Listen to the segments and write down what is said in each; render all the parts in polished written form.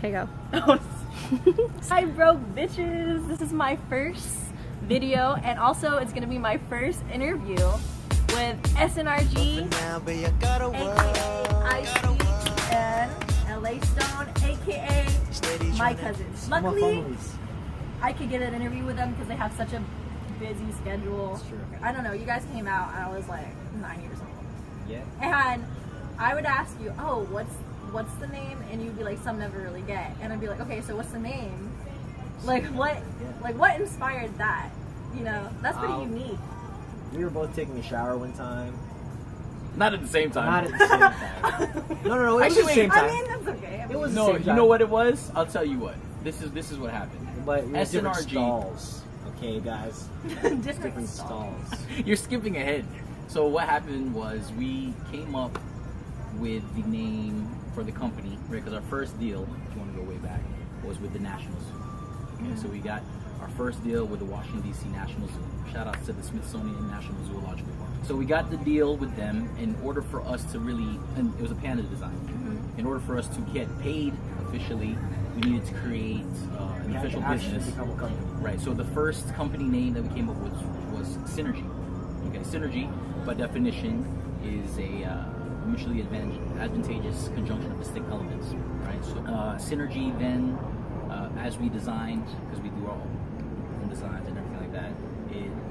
Okay, go. Hi, broke bitches. This is my first video, and also it's gonna be my first interview with SNRG, aka IC, and LA Stone, aka my cousins. Luckily, I could get an interview with them because they have such a busy schedule. I don't know. You guys came out, and I was like 9 years old. Yeah. And I would ask you, oh, what's the name? And you'd be like, some never really get. And I'd be like, okay, so what's the name? Like what inspired that? You know, that's pretty unique. We were both taking a shower one time. Not at the same time. Not at the same time. No. It was at the same time. I mean, that's okay. It was No, the same you time. know what it was? I'll tell you what. This is what happened. But we had different SNRG. stalls. Okay, guys. different stalls. You're skipping ahead. So what happened was we came up with the name for the company, right? Because our first deal, if you want to go way back, was with the Nationals. Okay, so we got our first deal with the Washington D.C. National Zoo. Shout out to the Smithsonian National Zoological Park. So we got the deal with them in order for us to really, and it was a panda design. In order for us to get paid officially, we needed to create an official business. Right. So the first company name that we came up with was SNRG. Okay, SNRG, by definition, is a mutually advantageous conjunction of distinct elements. Right. So SNRG then, as we designed, because we do our own designs and everything like that,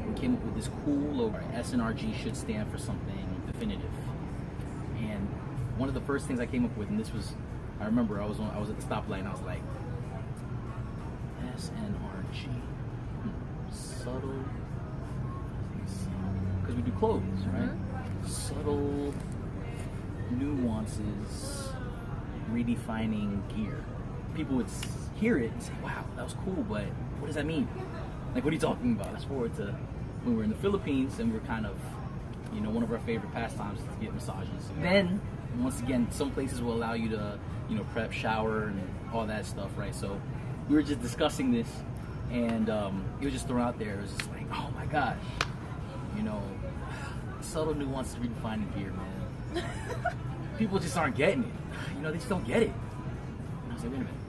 we came up with this cool logo. SNRG should stand for something definitive. And one of the first things I came up with, and this was, I remember I was at the stoplight and I was like, SNRG, subtle, because we do clothes, right? Subtle nuances, redefining gear. People would hear it and say, wow, that was cool, but what does that mean? Like, what are you talking about? Fast forward to when we were in the Philippines and we were kind of, you know, one of our favorite pastimes is to get massages. Then, once again, some places will allow you to, you know, prep, shower, and all that stuff, right? So we were just discussing this, and it was just thrown out there. It was just like, oh my gosh, you know, subtle nuances redefining gear, man. People just aren't getting it. You know, they just don't get it. And I was like, wait a minute.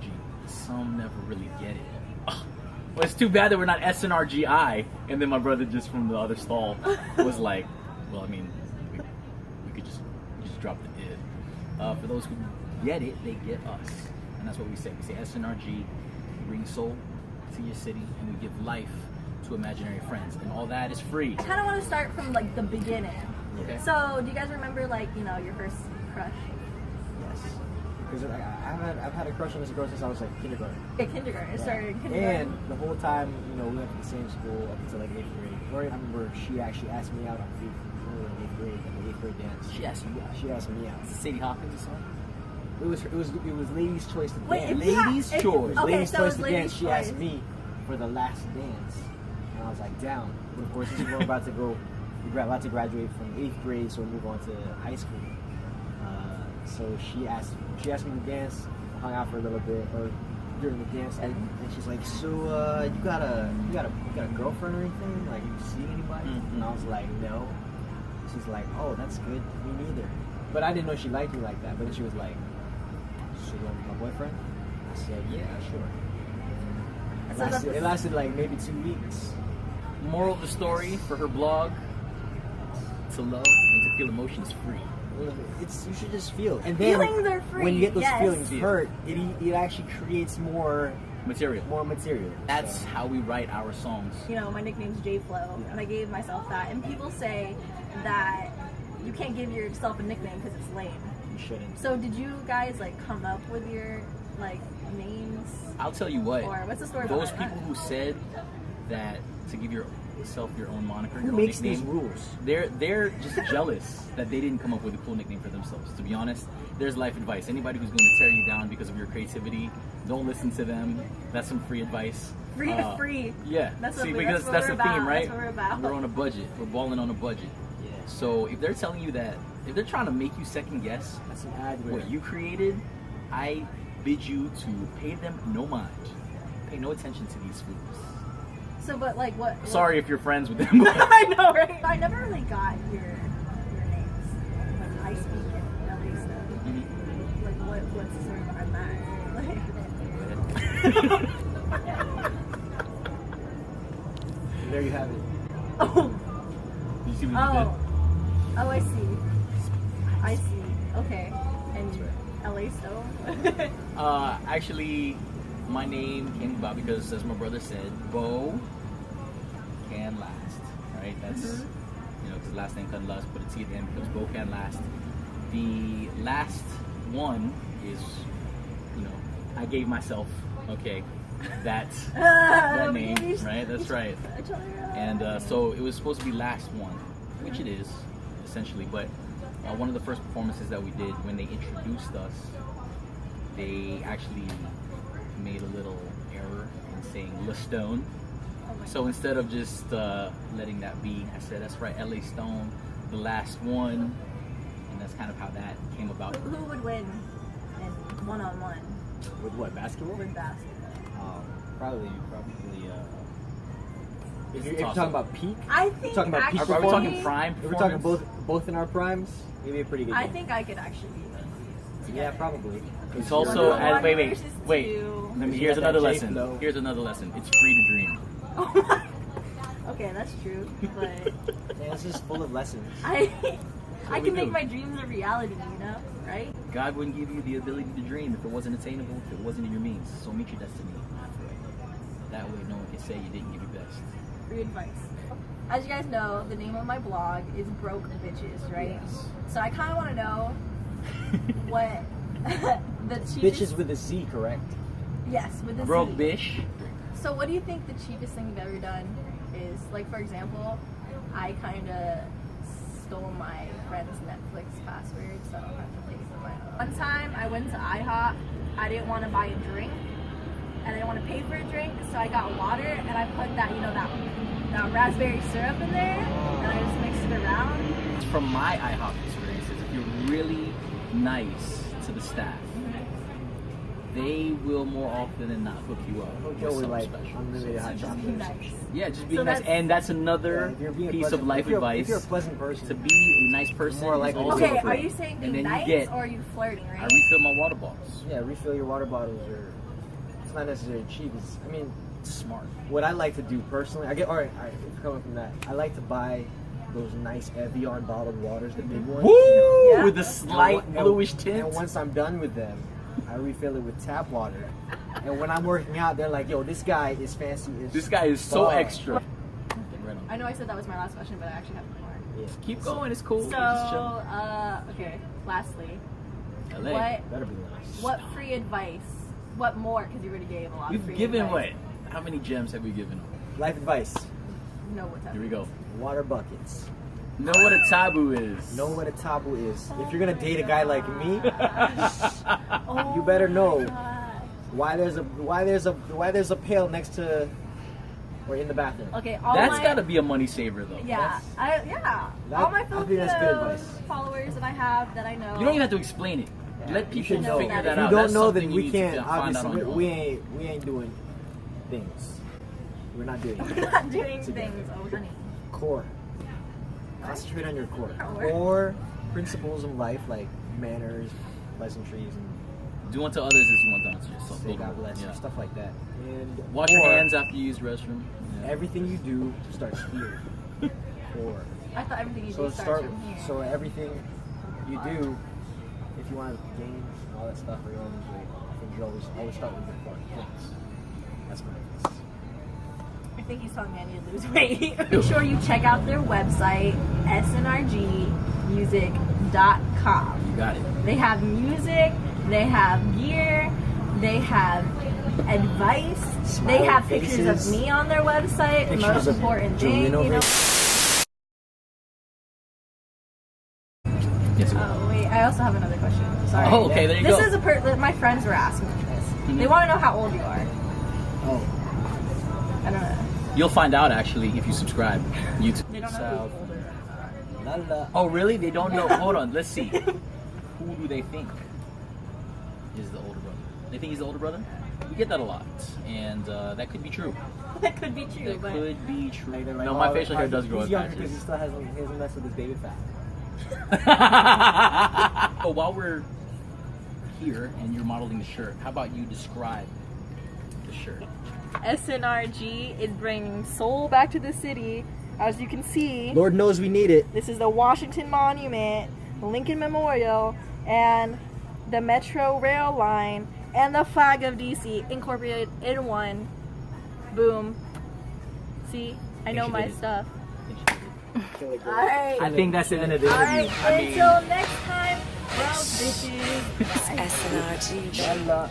SNRG. Some never really get it. Well, it's too bad that we're not SNRGI. And then my brother just from the other stall was like, well, I mean, we could just drop the id. For those who get it, they get us. And that's what we say. We say SNRG, we bring soul to your city, and we give life to imaginary friends. And all that is free. I kind of want to start from like the beginning. Okay. So, do you guys remember like, you know, your first crush? Yes. Because I've had a crush on this girl since I was like kindergarten. Yeah, kindergarten. It started in kindergarten. And the whole time, you know, we went to the same school up until like 8th grade. I remember she actually asked me out on 8th grade at the 8th grade dance. She asked you out. She asked me out. Sadie Hawkins or something? It was ladies' choice to Wait, dance. Ladies' choice. Okay, Ladies' so choice it's to ladies' dance. She choice. asked me for the last dance, and I was like, down. But of course, this is we're about to go. We're about to graduate from 8th grade, so we move on to high school. So she asked me to dance. Hung out for a little bit, or during the dance, and she's like, so you got a girlfriend or anything? Like, you see anybody? And I was like, no. She's like, oh, that's good. Me neither. But I didn't know she liked me like that. But then she was like, so you want to be my boyfriend? I said, yeah, sure. It lasted like maybe 2 weeks. Moral of the story for her blog: to love and to feel emotions free. You should just feel. And then Feelings are free. when you get those Yes. feelings hurt, it actually creates more Material. material. That's how we write our songs. You know, my nickname's J-Flow, and I gave myself that. And people say that you can't give yourself a nickname because it's lame. You shouldn't. So did you guys like come up with your like names? I'll tell you what. Or what's the story Those behind people who said that to give yourself your own moniker, Who your own makes nickname, these rules? They're just jealous that they didn't come up with a cool nickname for themselves. To be honest, there's life advice. Anybody who's going to tear you down because of your creativity, don't listen to them. That's some free advice. Free. Yeah. That's See, what because we're that's the about. theme, right? That's what we're about. We're on a budget. We're balling on a budget. Yeah. So if they're telling you that, if they're trying to make you second guess That's an ad. what you created, I bid you to pay them no mind. Pay no attention to these fools. So, but like what? Sorry if you're friends with them. I know, right? I never really got your names when I speak in LA stuff. Like what see what you did? Oh, I see. I see. Okay. And LA Stone? Actually, my name came about because, as my brother said, Bo can last, right? That's, you know, because the last name can last, but it's at the end because Bo can last. The last one is, you know, I gave myself, okay, that name, right? That's right. And so it was supposed to be last one, which it is, essentially, but one of the first performances that we did, when they introduced us, they actually made a little error in saying Le Stone. So instead of just letting that be, I said, that's right, LA Stone, the last one. And that's kind of how that came about. Who would win in one-on-one? With what, basketball? With basketball. Probably. If you're Toss-up. talking about peak, I think talking about peak actually, Are we talking prime if we're talking performance? both in our primes, maybe a pretty good I game. think I could actually beat them. Yeah, probably. It's also, One wait. versus Let two. me, You here's got that another J lesson. flow. Here's another lesson. It's free to dream. Oh my. Okay, that's true, but Yeah, it's just full of lessons. I we can make do. my dreams a reality, you know, right? God wouldn't give you the ability to dream if it wasn't attainable, if it wasn't in your means. So meet your destiny. That way no one can say you didn't give your best. Free advice. As you guys know, the name of my blog is Broke Bitches, right? Yes. So I kind of want to know what the cheapest... Bitches with a Z, correct? Yes, with the Broke Z. bish. So what do you think the cheapest thing you've ever done is? Like, for example, I kind of stole my friend's Netflix password, so I don't have to pay for my own. One time, I went to IHOP. I didn't want to buy a drink, and I didn't want to pay for a drink, so I got water, and I put that, you know, that raspberry syrup in there, and I just mixed it around. From my IHOP experiences, if you're really nice to the staff, they will more often than not hook you up with Go with something like special. unlimited hot Just chocolate. be nice. Yeah, just be So nice. that's- And that's another If you're being a piece of pleasant- life if you're- advice. If you're a pleasant person, To be a nice person More is likely to also Okay, a are free. you saying And be then you nice, get- or are you flirting, I right? refill my water bottles. yeah, refill your water bottles, or it's not necessarily cheap. I mean, It's smart. what I like to do personally, all right, if you're coming from that, I like to buy those nice Evian bottled waters, the big ones. Woo! Yeah. With the slight And- bluish tint. And once I'm done with them, I refill it with tap water. And when I'm working out, they're like, "Yo, this guy is fancy as This guy is so fuck." extra. Right on. I know I said that was my last question, but I actually have more. Yeah. Keep going, it's cool. So, We're just chilling. okay, lastly, LA. Better be nice. what free advice, what more, because you already gave a lot of We've free given advice. what? How many gems have we given? Life advice: No, what's up? Here we go. water buckets. Know what a taboo is. Know what a taboo is. If you're gonna date a guy like me, Oh you better know. my God. why there's a pail next to or in the bathroom. Okay, all That's my, gotta be a money saver though. Yeah, That- all my I think that's good Filipino advice. followers that I have that I know. You don't even have to explain it. Yeah, Let you people should know. figure If that you out. If you don't That's know, something then you we need to can't. find out on Obviously, your own. we ain't doing things. We're not doing We're things. not doing together. things. Oh, honey. Core. Concentrate on your core. Core. Core principles of life, like manners, pleasantries, and Do unto others as you want done unto yourself. say God bless, Yeah. and stuff like that. And Wash your core, hands after you use the restroom. Yeah. Everything you do starts here. Core. I thought everything you So do starts start. from here. So everything you do, if you want to gain and all that stuff, or you want to lose weight, I think you always start with your core. Yes. That's my advice. I think he's telling me I need to lose weight. Make sure you check out their website, snrgmusic.com. You got it. They have music, they have gear, they have advice, they Smiling have pictures faces. of me on their website. The Pictures most of important Julian thing, you over know. Yes. Oh wait, I also have another question. Sorry. Oh, okay, there you This go. is my friends were asking me this. Mm-hmm. They want to know how old you are. Oh, I don't know. You'll find out actually if you subscribe. YouTube. They don't know South. who's older. la la. Oh, really? They don't know. Hold on. Let's see. Who do they think is the older brother? They think he's the older brother? We get that a lot, and that could be true. That could be true, That but could be true. Like, they're like, No, my oh, facial hair does grow He's in younger because patches. he still hasn't messed with his baby fat. But while we're here and you're modeling the shirt, how about you describe the shirt? SNRG is bringing soul back to the city, As you can see, Lord knows we need it. this is the Washington Monument, Lincoln Memorial, and the Metro Rail line, and the flag of DC incorporated in one. Boom. See, I know my stuff. Alright. I think that's the end of the interview. Alright, I mean, until next time, bro, bitches. SNRG. Bella.